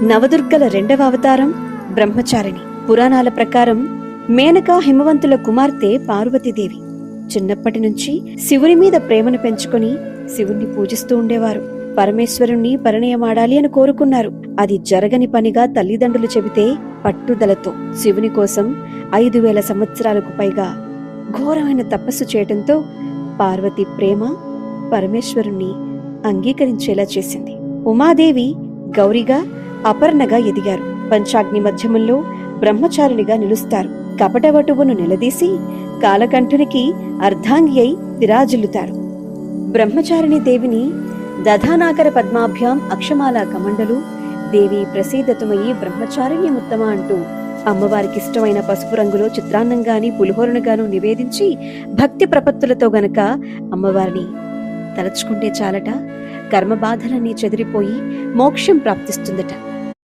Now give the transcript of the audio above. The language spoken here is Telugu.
నవదుర్గల రెండవ అవతారం బ్రహ్మచారిణి. పురాణాల ప్రకారం మేనక హిమవంతుల కుమార్తె పార్వతీదేవి. చిన్నప్పటి నుంచి శివుని మీద ప్రేమను పెంచుకొని శివుణ్ణి పూజిస్తూ ఉండేవారు. పరమేశ్వరుణ్ణి పరిణయమాడాలి అని కోరుకున్నారు. అది జరగని పనిగా తల్లిదండ్రులు చెబితే పట్టుదలతో శివుని కోసం 5,000 సంవత్సరాలకు పైగా ఘోరమైన తపస్సు చేయటంతో పార్వతి ప్రేమ పరమేశ్వరుణ్ణి అంగీకరించేలా చేసింది. ఉమాదేవి గౌరిగా, అపర్ణగా ఎదిగారు. పంచాగ్ని మధ్యముల్లో బ్రహ్మచారిణిగా నిలుస్తారు. కపటవటువును నిలదీసి కాలకంఠునికి అర్ధాంగి అయి విరాజిల్లుతారు. బ్రహ్మచారిణి దేవిని దధానాకర పద్మాభ్యాం అక్షమాల కమండలు దేవి ప్రసీదతుమయి బ్రహ్మచారిణ్యముత్తమ అంటూ అమ్మవారికిష్టమైన పసుపు రంగులో చిత్రాన్నంగాని పులిహోరనుగాను నివేదించి భక్తి ప్రపత్తులతో గనక అమ్మవారిని తలచుకుంటే చాలట కర్మబాధలన్నీ చెదిరిపోయి మోక్షం ప్రాప్తిస్తుందట.